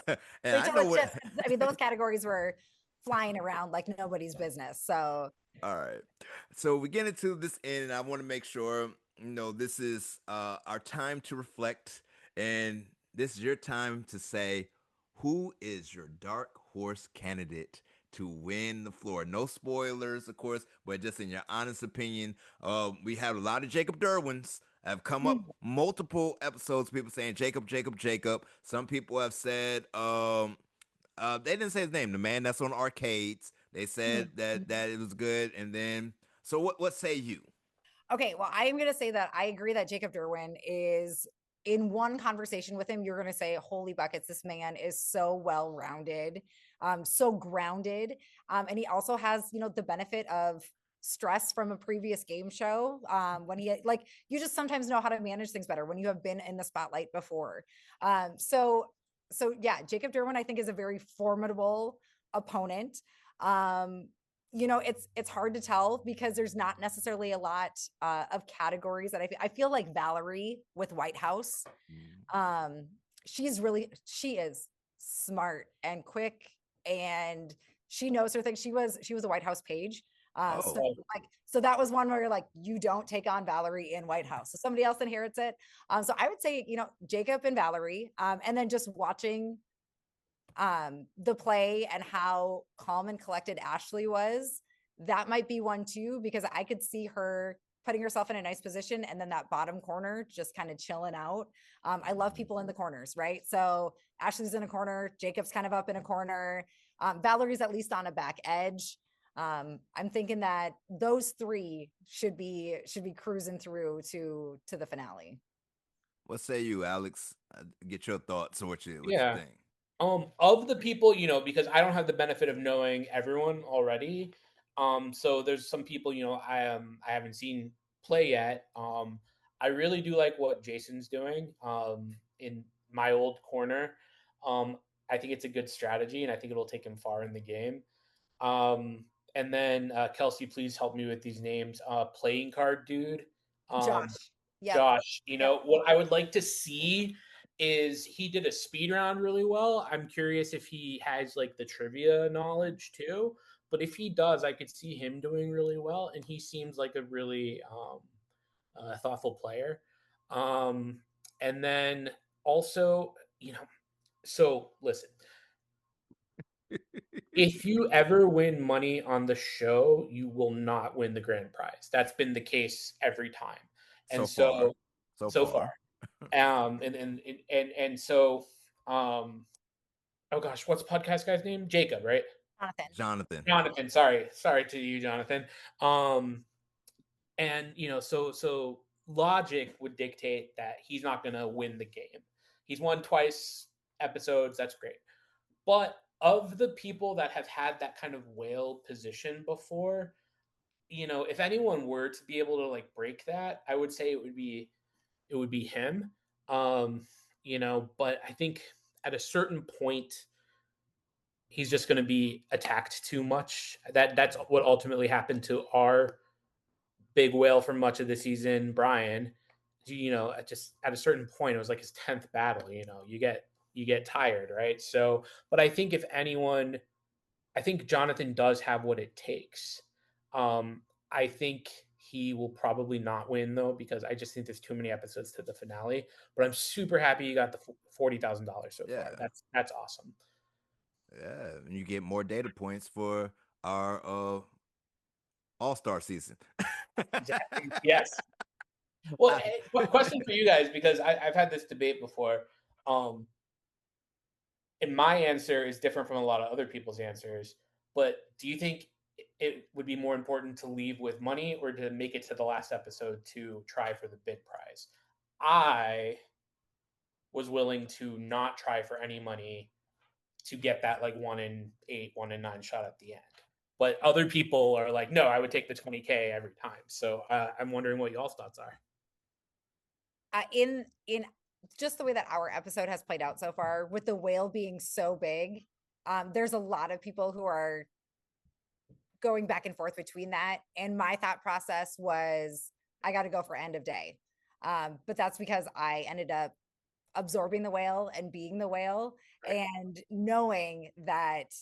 and Wait I till know it's what. just, I mean, those categories were flying around like nobody's business. So, All right. So we get into this end, and I want to make sure, this is our time to reflect, and this is your time to say who is your dark horse candidate to win the floor. No spoilers, of course, but just in your honest opinion. We have a lot of Jacob Derwins have come up multiple episodes. People saying Jacob, Jacob, Jacob. Some people have said they didn't say his name. The man that's on arcades. They said that it was good. And then, so what say you? okay, well, I am going to say that I agree that Jacob Derwin is, in one conversation with him, you're going to say, holy buckets, this man is so well rounded, so grounded. And he also has, the benefit of stress from a previous game show. When like, you just sometimes know how to manage things better when you have been in the spotlight before. So yeah, Jacob Derwin, I think, is a very formidable opponent. Um, it's hard to tell because there's not necessarily a lot of categories that I feel like Valerie with White House. Um, she is smart and quick, and she knows her thing. She was a White House page. So Oh, so that was one where you're like, you don't take on Valerie in White House. So somebody else inherits it. So I would say, Jacob and Valerie, and then just watching the play and how calm and collected Ashley was, that might be one too, because I could see her putting herself in a nice position and then that bottom corner just kind of chilling out. I love people in the corners, right? So Ashley's in a corner, Jacob's kind of up in a corner, Valerie's at least on a back edge. I'm thinking that those three should be cruising through to the finale. what say you, Alex? Get your thoughts on what you Yeah. think. Of the people, because I don't have the benefit of knowing everyone already. So there's some people, I haven't seen play yet. I really do like what Jason's doing. In my old corner. I think it's a good strategy, and I think it'll take him far in the game. And then Kelsey, please help me with these names. Playing card dude. Um, Josh. Yep. Josh, Yep. what I would like to see is he did a speed round really well. I'm curious if he has like the trivia knowledge too. But if he does, I could see him doing really well, and he seems like a really thoughtful player. Um, and then also, so listen, if you ever win money on the show, you will not win the grand prize. That's been the case every time. And So far, so so far. far. And so oh gosh, what's the podcast guy's name? Jacob, right? Jonathan. Jonathan. Jonathan, sorry to you, Jonathan. Um and so logic would dictate that he's not gonna win the game. He's won twice episodes, that's great. But of the people that have had that kind of whale position before, if anyone were to be able to like break that, I would say it would be him. Um, but I think at a certain point he's just going to be attacked too much. That's what ultimately happened to our big whale for much of the season, Brian. At a certain point, it was like his 10th battle. You get tired, right? So, but I think if anyone, I think Jonathan does have what it takes. Um, I think he will probably not win though because I just think there's too many episodes to the finale. But I'm super happy you got the $40,000 so far. Yeah. That's awesome. Yeah, and you get more data points for our all-star season. Exactly. Yes. Well, I- question for you guys because I've had this debate before, um, and my answer is different from a lot of other people's answers. But do you think it would be more important to leave with money or to make it to the last episode to try for the big prize? I was willing to not try for any money to get that like 1 in 8, 1 in 9 shot at the end. But other people are like, no, I would take the 20K every time. So I'm wondering what y'all's thoughts are. In just the way that our episode has played out so far, with the whale being so big, there's a lot of people who are going back and forth between that. And my thought process was, I got to go for end of day. But that's because I ended up absorbing the whale and being the whale, Right. and knowing that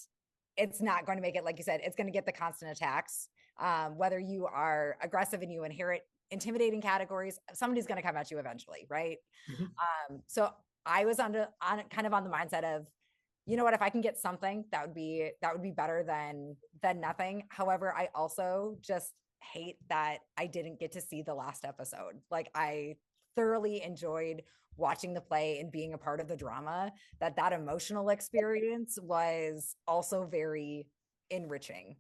it's not going to make it, like you said, it's going to get the constant attacks. Whether you are aggressive and you inherit intimidating categories, somebody's going to come at you eventually, right? Mhm. So I was on kind of on the mindset of, you know what, if I can get something, that would be better than nothing. However, I also just hate that I didn't get to see the last episode. Like, I thoroughly enjoyed watching the play and being a part of the drama. That emotional experience was also very enriching.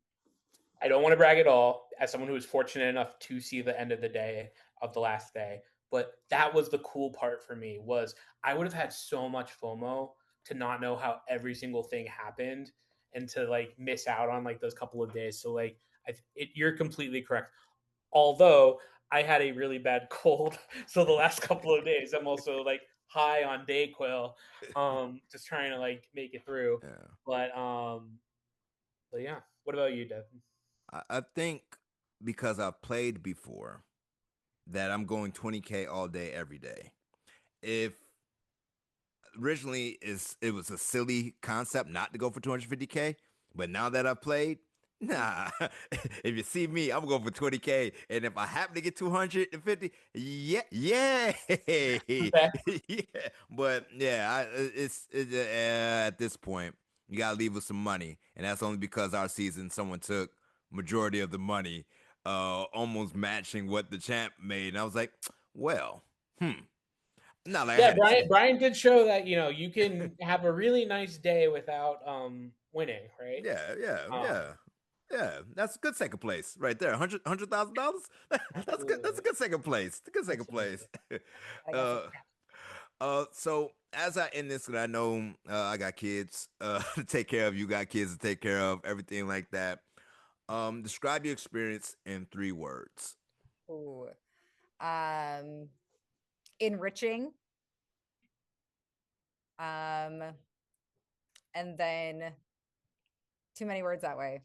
I don't want to brag at all as someone who was fortunate enough to see the end of the day of the last day, but that was the cool part for me was I would have had so much FOMO to not know how every single thing happened and to like miss out on like those couple of days. So like you're completely correct. Although I had a really bad cold, so the last couple of days I'm also like high on Dayquil, just trying to like make it through. yeah. But yeah. What about you, Devin? I think because I've played before that I'm going 20K all day every day. If originally it was a silly concept not to go for 250K, but now that I've played, nah. If you see me, I'm going for 20K, and if I happen to get 250, yeah, yeah, Okay. yeah. But yeah, at this point you gotta leave with some money, and that's only because our season someone took majority of the money, almost matching what the champ made, and I was like, well, not like I Yeah, had Brian. to. Brian did show that you can have a really nice day without winning, right? Yeah, yeah, Um, yeah, yeah. That's a good second place right there. $100,000. That's good. That's a absolutely, good second place. A good second place. absolutely. I guess uh, so as I end this, 'cause I know I got kids to take care of. You got kids to take care of. Everything like that. Describe your experience in 3 words. ooh. Um, Enriching. Um, and then too many words that way.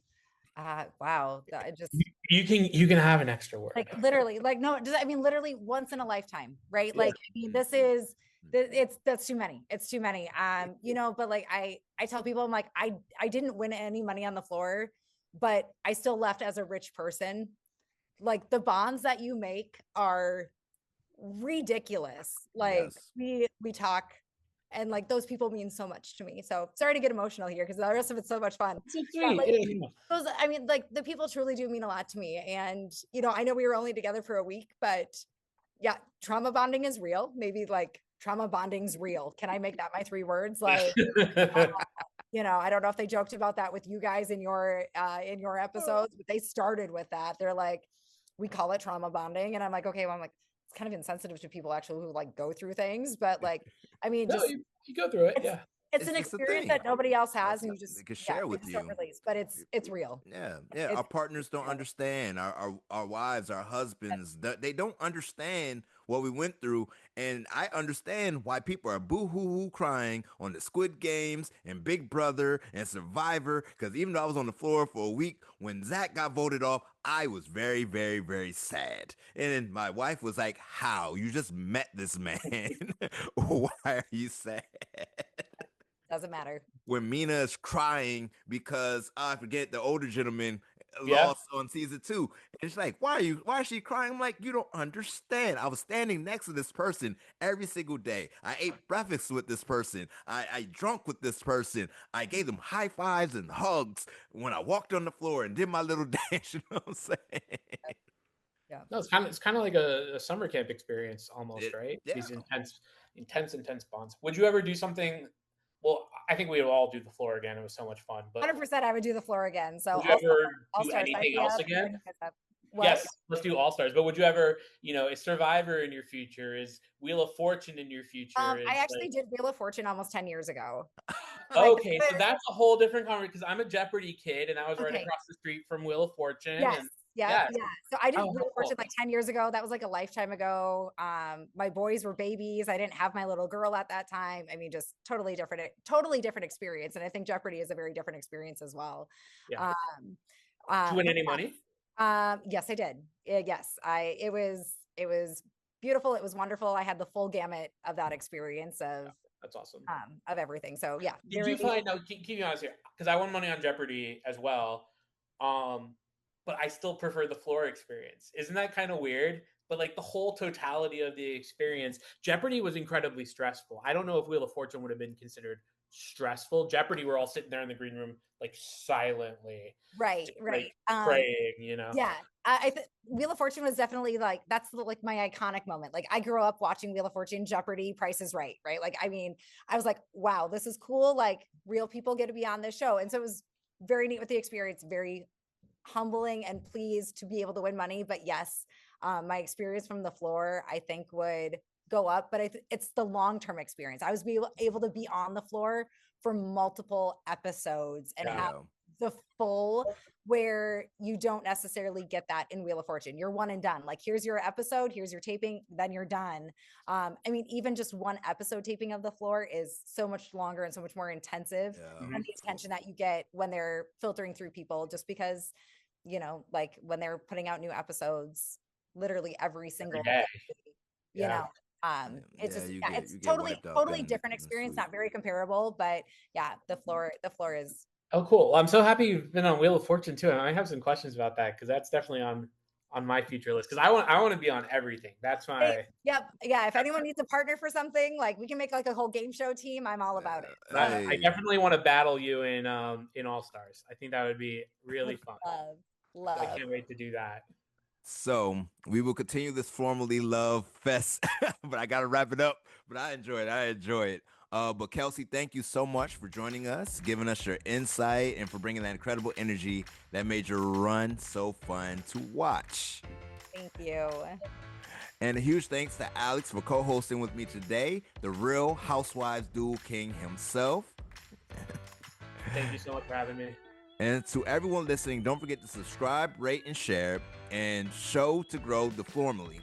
Wow. I just You can have an extra word. like literally, like, no, I mean literally once in a lifetime, right? Yeah. Like, I mean, this is that's too many. It's too many. But like I tell people, I'm like, I didn't win any money on the floor, but I still left as a rich person. Like, the bonds that you make are ridiculous. Like, Yes. we talk, and like those people mean so much to me. So sorry to get emotional here because the rest of it's so much fun. It's so But sweet. like, It is. those, I mean, like, the people truly do mean a lot to me. And I know we were only together for a week, but yeah, trauma bonding is real. Maybe like trauma bonding's real. Can I make that my 3 words? Like, uh, I don't know if they joked about that with you guys in your episodes, but they started with that. They're like, we call it trauma bonding. And I'm like, okay, well, I'm like, it's kind of insensitive to people actually who like go through things, but like, I mean, No, just you go through it. it's Yeah. It's an just a experience thing. that nobody else has, That's and you something just they can share they with just you. don't release. But it's real. Yeah, It's our partners don't real. understand. Our wives, our husbands, they don't understand what we went through. And I understand why people are boo-hoo-hoo crying on the Squid Games and Big Brother and Survivor. Because even though I was on the floor for a week, when Zach got voted off, I was very, very, very sad. And then my wife was like, how? You just met this man. Why are you sad? Doesn't matter. When Mina is crying because I forget the older gentleman Yeah. lost on season 2. And it's like, why is she crying? I'm like, you don't understand. I was standing next to this person every single day. I ate breakfast with this person. I drunk with this person. I gave them high fives and hugs when I walked on the floor and did my little dance. You know what I'm saying? Yeah. No, it's kind of like a summer camp experience almost, right? Yeah. These intense bonds. Would you ever do something? Well, I think we would all do the floor again. It was so much fun. But 100%, I would do the floor again. So would you ever All do Stars, anything else again? What? Yes, let's do All Stars. But would you ever, is Survivor in your future? Is Wheel of Fortune in your future? I actually did Wheel of Fortune almost 10 years ago. Okay, so that's a whole different conversation because I'm a Jeopardy kid and I was right Okay. across the street from Wheel of Fortune. Yes. And Yeah. So I did Oh, Wheel of Fortune like 10 years ago. That was like a lifetime ago. My boys were babies. I didn't have my little girl at that time. I mean, just totally different experience. And I think Jeopardy is a very different experience as well. Yeah. Did you win any money? Yes, I did. Yes, it was beautiful. It was wonderful. I had the full gamut of that experience of That's awesome. Of everything. So yeah. Did you find now? Keep me honest here, because I won money on Jeopardy as well. But I still prefer the floor experience. Isn't that kind of weird? But like the whole totality of the experience, Jeopardy was incredibly stressful. I don't know if Wheel of Fortune would have been considered stressful. Jeopardy, we're all sitting there in the green room, like silently, right, like, praying. Yeah, Wheel of Fortune was definitely like that's like my iconic moment. Like I grew up watching Wheel of Fortune, Jeopardy, Price is Right, right? Like I mean, I was like, wow, this is cool. Like real people get to be on this show, and so it was very neat with the experience. Very humbling and pleased to be able to win money. But yes, my experience from the floor, I think would go up, but it's the long-term experience. I was able to be on the floor for multiple episodes and have the full where you don't necessarily get that in Wheel of Fortune. You're one and done. Like here's your episode, here's your taping, then you're done. I mean, even just one episode taping of the floor is so much longer and so much more intensive than the attention that you get when they're filtering through people, just because, like when they're putting out new episodes literally every single day, it's just it's totally different experience, not very comparable, but yeah, the floor is. Oh, cool. Well, I'm so happy you've been on Wheel of Fortune too. And I have some questions about that because that's definitely on my future list. Because I want to be on everything. That's my yeah. If anyone needs a partner for something, like we can make like a whole game show team. I'm all about it. I definitely want to battle you in All Stars. I think that would be really fun. Love. I can't wait to do that. So we will continue this formally love fest, but I got to wrap it up. But I enjoy it. But Kelsey, thank you so much for joining us, giving us your insight, and for bringing that incredible energy that made your run so fun to watch. Thank you. And a huge thanks to Alex for co-hosting with me today, the Real Housewives duel king himself. Thank you so much for having me. And to everyone listening, don't forget to subscribe, rate, and share, and show to grow the formally,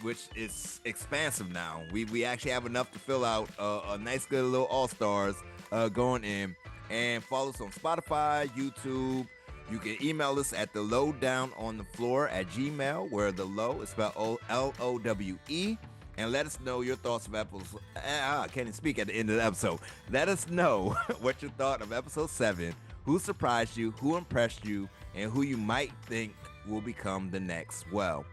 which is expansive now. We actually have enough to fill out a nice good little all-stars going in. And follow us on Spotify, YouTube. You can email us at thelowdownonthefloor@gmail, where the low is spelled LOWE. And let us know your thoughts of episode. I can't even speak at the end of the episode. Let us know what you thought of episode 7. Who surprised you, who impressed you, and who you might think will become the next. Well,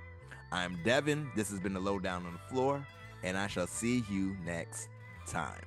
I'm Devin. This has been the Lowdown on the Floor, and I shall see you next time.